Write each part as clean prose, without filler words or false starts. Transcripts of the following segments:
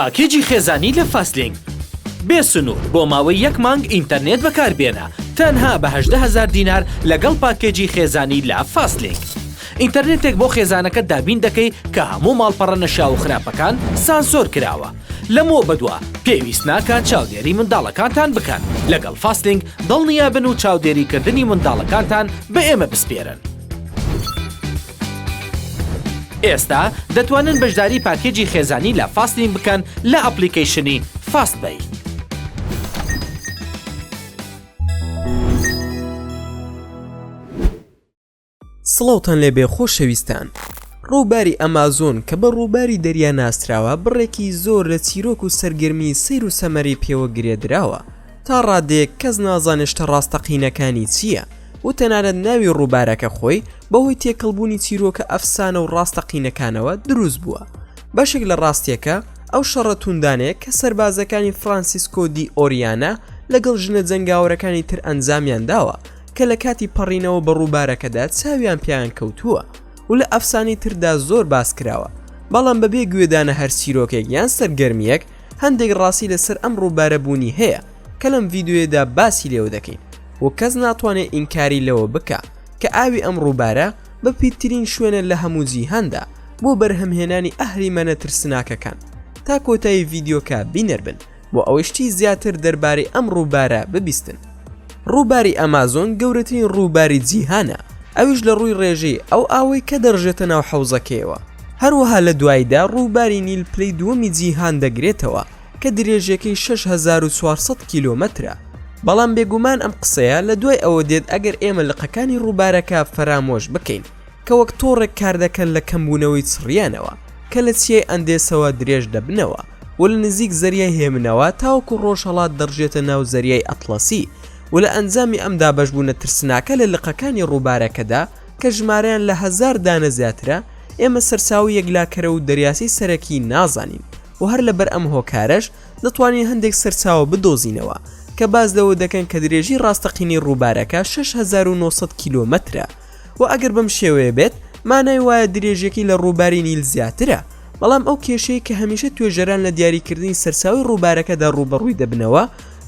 پاکێجی خێزانی لە فاستلینگ بێ سنوور بۆ ماوەی 1 مانگ ئینتەرنێت بەکاربێنە تەنها بە 18,000 دینار لەگەڵ پاکێجی خێزانی لە فاستلینگ. ئینتەرنێتێک بۆ خێزانەکە دابین دەکەی کە هەموو ماڵپەڕە نەشاو و خراپەکان سانسۆر کراوە. لەمەوە بەدووە پێویست ناکات چاودێری منداڵەکانتان بکەن. لەگەڵ فاستلینگ دڵنیا بن و چاودێریکردنی منداڵەکانتان بە ئێمە بسپێرن. ئێستا دەتوانن بەشداری پاکێجی خێزانی لە فاستلینگ بکەن لە ئەپلیکیشنی فاستبەی. سڵاوتان لێبێ خۆشەویستان. ڕووباری ئەمازۆن کە بە ڕووباری دەریا ناستراوە بڕێکی زۆر لە چیرۆک و سەرگرمی سیر و سەمەری پێوە گرێدراوە تا ڕادێک کەس نازانشتە ڕاستەقینەکانی چییە و تەنانەت ناوی ڕووبارەکە خۆی بەهۆی تێکەڵبوونی چیرۆکە ئەفسانە و ڕاستەقینەکانەوە دروست بووە. بەشێک لە ڕاستیەکە ئەو شەڕە توندانەیە کە سەربازەکانی فرانسیسکۆ دی ئۆریانە لەگەڵ ژنە جەنگاوەرەکانی تر ئەنجامیان داوە کە لە کاتی پەڕینەوە بە ڕووبارەکەدا چاویان پیان کەوتووە و لە ئەفسانی تردا زۆر باس کراوە. بەڵام بەبێ گوێدانە هەر چیرۆکێک یان سەرگەرمیەک هەندێک ڕاستی لەسەر ئەم ڕووبارە بوونی هەیە کە لەم ڤیدیۆیەدا باسی لێوە دەکەین و کەس ناتوانێت ئینکاری لەوە بکە کە ئاوی ئەم ڕووبارە بە پیرترین شوێنە لە هەموو جیهاندا بۆ بەرهەمهێنانی ئەهریمەنە ترسناکەکان. تا کۆتایی ڤیدیۆکە بینەر بن بۆ ئەوەشتی زیاتر دەربارەی ئەم ڕووبارە ببیستن. ڕووباری ئەمازۆن گەورەترین ڕووباری جیهانە، ئەویش لە ڕووی ڕێژەی ئەو ئاوەی کە دەڕژێتە ناو حەوزەکەیەوە. هەروەها لە دوایدا ڕووباری نیل پلەی دووەمی جیهان دەگرێتەوە کە درێژەکەی 6400 کیلۆمەترە. بەڵام بێگومان ئەم قسەیە لە دوای ئەوە دێت ئەگەر ئێمە لقەکانی ڕووبارەکە فەرامۆش بکەین کە وەک تۆڕێک کار دەکەن لە کەمبوونەوەی چڕیانەوە کە لە چیای ئەندێسەوە درێژ دەبنەوە و لە نزیک زەریای هێمنەوە تاوەکو ڕۆژهەڵات دەڕژێتە ناو زەریای ئەتڵەسی و لە ئەنجامی ئەم دابەشبوونە ترسناکە لە لقەکانی ڕووبارەکەدا کە ژمارەیان لە 1000 دانە زیاترە ئێمە سەرچاوی یەکلاکەرە و دەریاسی سەرەکی نازانین و هەر لەبەر ئەم هۆکارەش دەتوانین هەندێک سەرچاوە بدۆزینەوە کە باز لەوە دەکەن کە درێژی ڕاستەقینی ڕووبارەکە 6900 کیلۆمەترە و ئەگەر بەم شێوەیە بێت مانای وایە درێژێکی لە ڕووباری نیل زیاترە. بەڵام ئەو کێشەیە کە هەمیشە توێژەران لە دیاریکردنی سەرچاوی ڕووبارەکەدا ڕوبەڕووی دەبنەوە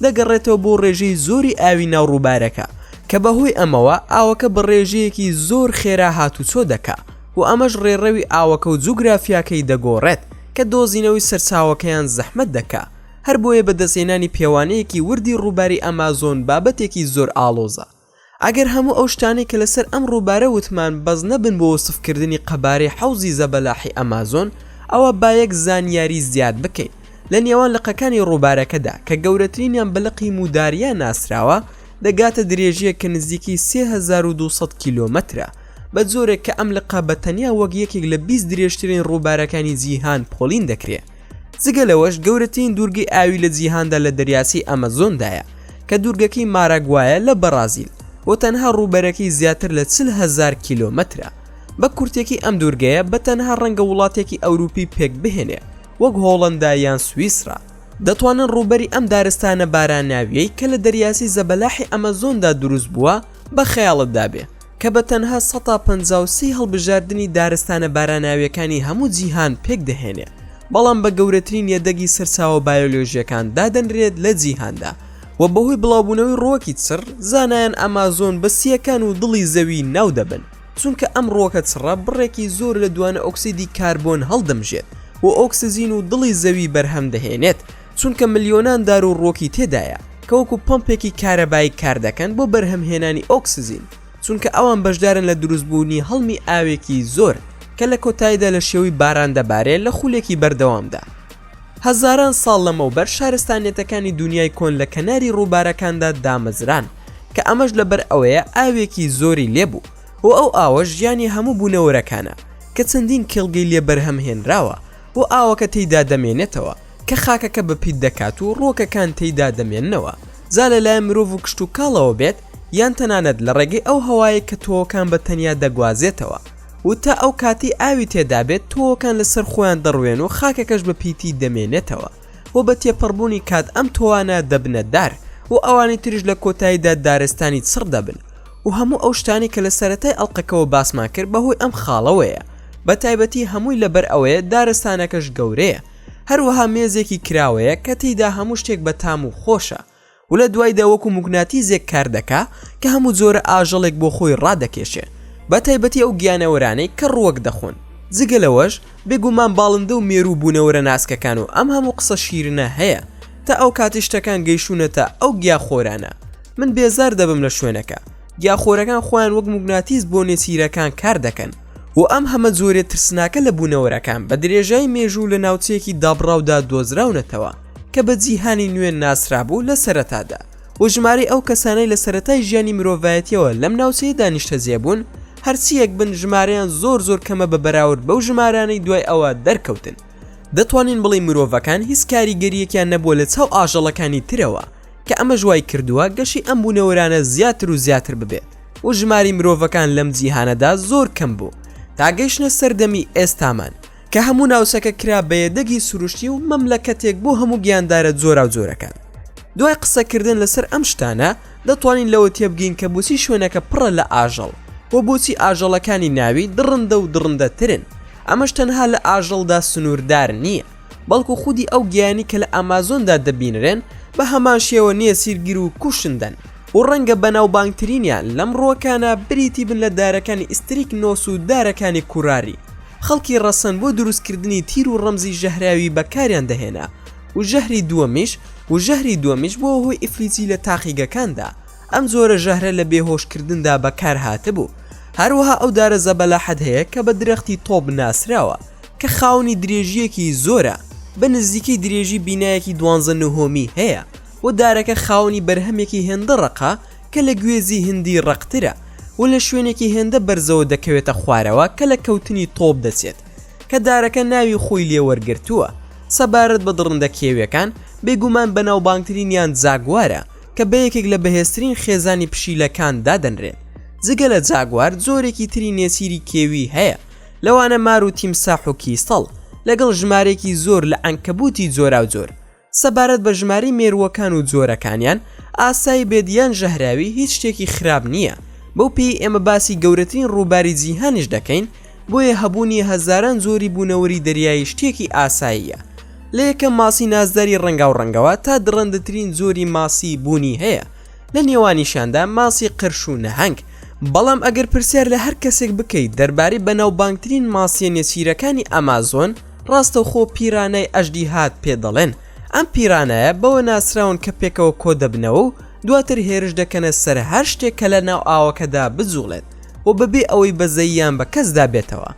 دەگەڕێتەوە بۆ ڕێژەی زۆری ئاوی ناو ڕووبارەکە کە بەهۆی ئەمەوە ئاوەکە بە ڕێژەیەکی زۆر خێرا هاتوچۆ دەکا و ئەمەش ڕێڕەوی ئاوەکە و جوگرافیاکەی دەگۆڕێت کە دۆزینەوەی سەرچاوەکەیان زەحمەت دەکا. هەر بۆیە بەدەستێنانی پێوانەیەکی وردی ڕووباری ئەمازۆن بابەتێکی زۆر ئاڵۆزە. ئەگەر هەموو ئەو شتانەی کە لەسەر ئەم ڕووبارە وتمان بەز نەبن بۆ وەسفکردنی قەبارەی حەوزی زەبەلاحی ئەمازۆن ئەوە بایەک زانیاری زیاد بکەین لە نێوان لقەکانی ڕووبارەکەدا کە گەورەترینیان بەلقی موداریە ناسراوە دەگاتە درێژیە کە نزیکی 3200 کیلۆمەترە بە جۆرێک کە ئەم لقە بە تەنیا وەک یەکێک لە 20 درێژترین ڕووبارەکانی جیهان پۆلین دەکرێت. جگە لەوەش گەورەترین دوورگەی ئاوی لە جیهاندا لە دەریاسی ئەمەزۆندایە کە دوورگەکەی ماراگوایە لە بەرازیل و تەنها ڕووبەرەکەی زیاتر لە 40,000 کیلۆمەترە. بە کورتێکی ئەم دوورگەیە بە تەنها ڕەنگە وڵاتێکی ئەوروپی پێک بهێنێ وەک هۆڵەندا یان سویسرا. دەتوانن ڕووبەری ئەم دارستانە باراناویەی کە لە دەریاسی زەبەلاحی ئەمەزۆندا دروست بووە بە خەیاڵتدا بێ کە بە تەنها 153 هەڵبژاردننی دارستانە باراناویەکانی هەموو جیهان پێک دەهێنێ. بەڵام بە گەورەترین یەدەگی سەرچاوە بایۆلۆژیەکان دادەنرێت لە جیهاندا و بەهۆی بڵاوبوونەوەی ڕۆکی چڕ زانایان ئەمازۆن بە سیەکان و دڵی زەوی ناو دەبن چونکە ئەم ڕۆکە چڕە بڕێکی زۆر لە دوانە ئۆکسیدی کاربۆن هەڵدەمژێت و ئۆکسزین و دڵی زەوی بەرهەم دەهێنێت چونکە ملیۆنان دار و ڕۆکی تێدایە کە وەکو پەمپێکی کارەبایی کار دەکەن بۆ بەرهەمهێنانی ئۆکسزین چونکە ئەوان بەشدارن لە دروستبوونی هەڵمی ئاوێکی زۆر کە لە کۆتاییدا لە شێوەی باران دەبارێت لە خولێکی بەردەوامدا. هەزاران ساڵ لەمەوبەر شارستانێتەکانی دنیای کۆن لە کەناری ڕووبارەکاندا دامەزران کە ئەمەش لەبەر ئەوەیە ئاوێکی زۆری لێبوو و ئەو ئاوە ژیانی هەموو بوونەوەرەکانە کە چەندین کێڵگەی لێ بەرهەمهێنراوە و ئاوەکە تێیدا دەمێنێتەوە کە خاکەکە بەپیت دەکات و ڕۆکەکان تێیدا دەمێننەوە جا لەلای مرۆڤ و کشت و کاڵەوە بێت یان تەنانەت لە ڕێگەی ئەو هەوایە کە تۆوەکان بە تەنیا دەگوازێتەوە و تا ئەو کاتی ئاوی تێدا بێت تۆوەکان لەسەر خۆیان دەڕوێن و خاکەکەش بە پیتی دەمێنێتەوە و بە تێپەڕبوونی کات ئەم تۆوانە دەبنە دار و ئەوانی تریش لە کۆتاییدا دارستانی چڕ دەبن و هەموو ئەو شتانی کە لە سەرەتای ئەڵلقەکەەوە باسمان کرد بەهۆی ئەم خاڵەوەیە بە تایبەتی هەمووی لەبەر ئەوەیە دارستانەکەش گەورەیە هەروەها مێزێکی کراوەیە کە تێیدا هەموو شتێک بە تام و خۆشە و لە دوایدا وەکو موگناتیزێک کار دەکا کە هەموو جۆرە ئاژەڵێک بۆ خۆی ڕادەکێشێ بە تایبەتی ئەو گیانەوەرانەی کە ڕووەک دەخۆن. جگەلەوەش بێگومان باڵندە و مێرو بوونەوەرە ناسکەکان و ئەم هەموو قسە شیرنە هەیە تا ئەو کاتی شتەکان گەیشونەتە ئەو گیاخۆرانە. من بێزار دەبم لە شوێنەکە گیاخۆرەکان خۆیان وەک موگناتیز بۆ نێچیرەکان کار دەکەن و ئەم هەمە جۆرێ ترسناکە لە بوونەوەرەکان بە درێژای مێژوو لە ناوچەیەکی دابڕاودا دۆزراونەتەوە کە بە جیهانی نوێ ناسرابوو لە سەرەتادا و ژمارەی ئەو کەسانەی لە سەرەتای ژیانی مرۆڤایەتیەوە لەم ناوچەیەدا نیشتەجێ بوون هەرچیەک بن ژمارەیان زۆر کەمە بە بەراورد بەو ژمارانەی دوای ئەوە دەرکەوتن. دەتوانین بڵێ مرۆڤەکان هیچ کاریگەریەکیان نەبووە لە چاو ئاژەڵەکانی ترەوە کە ئەمە ژوای کردووە گەشی ئەم بوونەوەرانە زیاتر و زیاتر ببێت و ژماری مرۆڤەکان لەم جیهانەدا زۆر کەم بوو تا گەیشتە سەردەمی ئێستامان کە هەموو ناوچەکە کرا بە یەدەگی سروشتی و مەملەکەتێک بۆ هەموو گیاندارە جۆرا و جۆرەکان. دوای قسەکردن لەسەر ئەم شتانە دەتوانین لەوە تێبگەین کە بۆچی شوێنەکە پڕە لە ئاژەڵ و بۆچی ئاژەڵەکانی ناوی دڕندە و دڕندەترن. ئەمەش تەنها لە ئاژەڵدا سنووردار نییە بەڵکو خودی ئەو گیانی کە لە ئامازۆندا دەبینرێن بە هەمان شێوە نییە سیرگیر و کوشندن و ڕەنگە بەناوبانگترینیان لەم ڕۆکانە بریتی بن لە دارەکانی ئیستریک نۆس و دارەکانی کوڕاری. خەڵکی ڕەسەن بۆ دروستکردنی تیر و ڕەمزی ژەهراوی بەکاریان دەهێنا و ژەهری دووەمیش بۆ هۆی ئیفلیتی لە تاقیگەکاندا ئەم زۆرە ژەهرە لە بێهۆشکردندا بەکار هاتبوو. هەروەها ئەو دارە زەبەلاحەت هەیە کە بە درەختی تۆب ناسراوە کە خاوەنی درێژیەکی زۆرە بە نزیکەی درێژی بینایەکی 12 هەیە و دارەکە خاوەنی بەرهەمێکی هێندە ڕقا کە لە گوێزی هندی ڕقترە و لە شوێنێکی هێندە بەرزەوە دەکەوێتە خوارەوە کە لە کەوتنی تۆب دەچێت کە دارەکە ناوی خۆی لێوەرگرتووە. سەبارەت بە دڕندە کێویەکان بێگومان بەناوبانگترینیان جاگوارە کە بە یەکێک لە بەهێزترین خێزانی پشیلەکان دادەنرێت. جگە لە جاگوار جۆرێکی تری نێچیری کێوی هەیە لەوانە مار و تیمساح و کیسەڵ لەگەڵ ژمارێکی زۆر لە عنکەبوتی جۆرا و جۆر. سەبارەت بە ژماری مێرووەکان و جۆرەکانیان ئاسایی بێدیان ژەهراوی هیچ شتێکی خراپ نییە. بەو پێی ئێمە باسی گەورەترین ڕووباری جیهانیش دەکەین بۆیە هەبوونی هەزاران زۆری بوونەوەری دەریایی شتێکی ئاساییە. لە یەکەم ماسی نازداری ڕەنگا و ڕەنگەوە تا درەندەترین زۆری ماسی بوونی هەیە لە نێوانیشاندا ماسی قرش و نەهەنگ. بەڵام ئەگەر پرسیار لە هەر کەسێک بکەیت دەربارەی بەناوبانگترین ماسیە نێچیرەکانی ئەمازۆن ڕاستەوخۆ پیرانەی ئەژدی هات پێ دەڵێن. ئەم پیرانەیە بەوە ناسراون کە پێکەوە کۆ دەبنەوە و دواتر هێرش دەکەنە سەر هەر شتێک کە لە ناو ئاوەکەدا بجوڵێت و بەبێ ئەوەی بەزەییان بە کەسدا بێتەوە.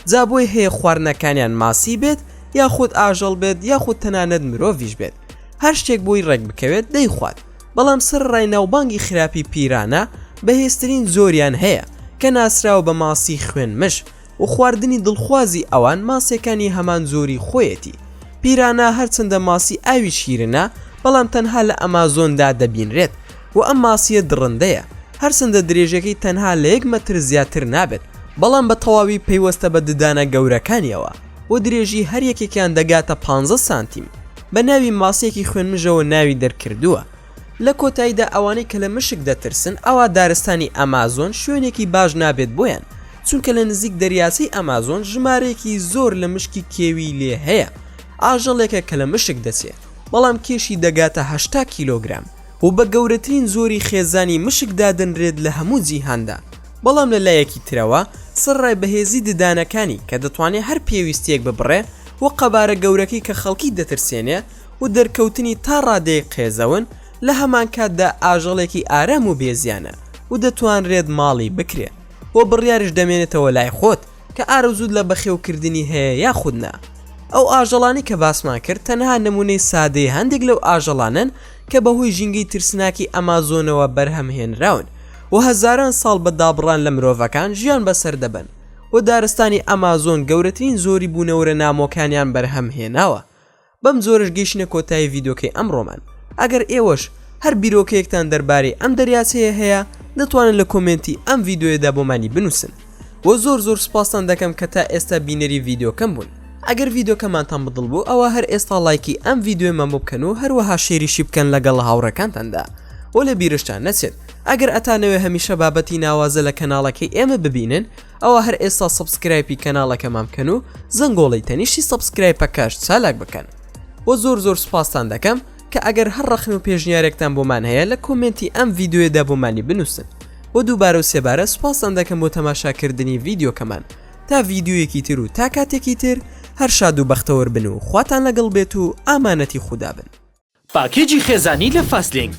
جا بۆی هەیە خواردنەکانیان ماسی بێت یاخود ئاژەڵ بێت یاخود تەنانەت مرۆڤیش بێت هەر شتێک بۆی ڕێک بکەوێت دەیخوات. بەڵام سەر ڕای ناوبانگی خراپی پیرانە بەهێزترین زۆریان هەیە کە ناسراوە بە ماسی خوێنمش و خواردنی دڵخوازی ئەوان ماسیەکانی هەمان زۆری خۆیەتی. پیرانە هەرچەندە ماسی ئاوی شیرنە بەڵام تەنها لە ئەمازۆندا دەبینرێت و ئەم ماسیە دڕندەیە هەرچەندە درێژەکەی تەنها لە 1 مەتر زیاتر نابێت بەڵام بە تەواوی پەیوەستە بە ددانە گەورەکانیەوە و درێژی هەر یەکێکیان دەگاتە 15 سانتیم. بە ناوی ماسیەکی خوێنمژەوە ناوی دەرکردووە. لە کۆتاییدا ئەوانەی کە لە مشک دەترسن ئەوە دارستانی ئەمازۆن شوێنێکی باش نابێت بۆیان چونکە لە نزیک دەریاچەی ئەمازۆن ژمارەیەکی زۆر لە مشکی کێوی لێ هەیە. ئاژەڵێکە کە لە مشک دەچێت بەڵام کێشی دەگاتە 80 کیلۆگرام و بە گەورەترین زۆری خێزانی مشک دادەنرێت لە هەموو جیهاندا. بەڵام لە لایەکی ترەوە سەرڕای بەهێزی ددانەکانی کە دەتوانێت هەر پێویستیەک ببڕێ و قەبارە گەورەکەی کە خەڵکی دەترسێنێ و دەرکەوتنی تا ڕادەیە قێزەون لە هەمان کاتدا ئاژەڵێکی ئارام و بێزیانە و دەتوانرێت ماڵی بکرێت بۆ بڕیارش دەمێنێتەوە لای خۆت کە ئارەزوود لە بەخێوکردنی هەیە یاخودنا. ئەو ئاژەڵانی کە باسمان کرد تەنها نمونەی سادەی هەندێک لەو ئاژەڵانن کە بەهۆی ژینگەی ترسناکی ئەمازۆنەوە بەرهەمهێنراون و هەزاران ساڵ بە دابڕان لە مرۆڤەکان ژیان بەسەر دەبن و دارستانی ئەمازۆن گەورەترین زۆری بوونەوەرە نامۆکانیان بەرهەمهێناوە. بەم زۆرش گەیشتنە کۆتایی ڤیدۆکەی ئەمڕۆمان. ئەگەر ئێوەش هەر بیرۆکەیەکتان دەربارەی ئەم دەریاچەیە هەیە دەتوانن لە کۆمنتی ئەم ڤیدۆیەدا بۆمانی بنووسن و زۆر سوپاسان دەکەم کە تا ئێستا بینەری ڤیدۆکەم بوون. ئەگەر ڤیدۆکەمانتان بەدڵ بوو ئەوە هەر ئێستا لایکی ئەم ڤیدۆیەمان بۆ بکەن و هەروەها شێریشی بکەن لەگەڵ هاوڕەکانتاندا و لە بیرشتان نەچێت ئەگەر ئەتانەوێ هەمیشە بابەتی ناوازە لە کەناڵەکەی ئێمە ببینن ئەوە هەر ئێستا سەبسکرایبی کەناڵەکەمان بکەن و زەنگۆڵی تەنیشتی سەبسکرایبەکەش چالاک بکەن بۆ زۆر سوپاسان دەکەم کە ئەگەر هەر ڕەخن و پێشنیارێکتان بۆمان هەیە لە کۆمنتی ئەم ڤیددیۆدا بۆمانی بنووسن. بۆ دووبارە و سێبارە سوپاسان دەکەم بۆ تەماشاکردنی ڤیددیۆکەمان تا ڤیددیۆیەکی تر و تا کاتێکی تر هەر شاد و بەختەوەر بن و خواتان لەگەڵ بێت و ئامانەتی خودا بن. پاکێجی خێزانی لە فاستلینگ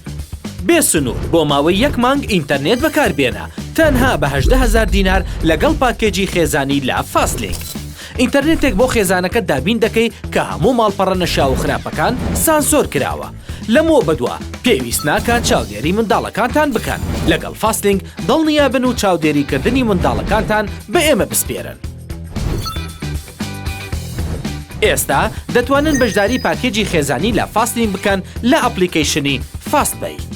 بێ سنوور بۆ ماوەی 1 مانگ ئینتەرنێت بەکاربێنە تەنها بە 18,000 دینار لەگەڵ پاکێجی خێزانی لە فاستلینگ. ئینتەرنێتێک بۆ خێزانەکە دابین دەکەی کە هەموو ماڵپەڕە نەشاو و خراپەکان سانسۆر کراوە. لەمەوە بەدووە پێویست ناکات چاودێری منداڵەکانتان بکەن. لەگەڵ فاستلینگ دڵنیا بن و چاودێریکردنی منداڵەکانتان بە ئێمە بسپێرن. ئێستا دەتوانن بەشداری پاکێجی خێزانی لە فاستلینگ بکەن لە ئەپلیکیشنی فاستبەی.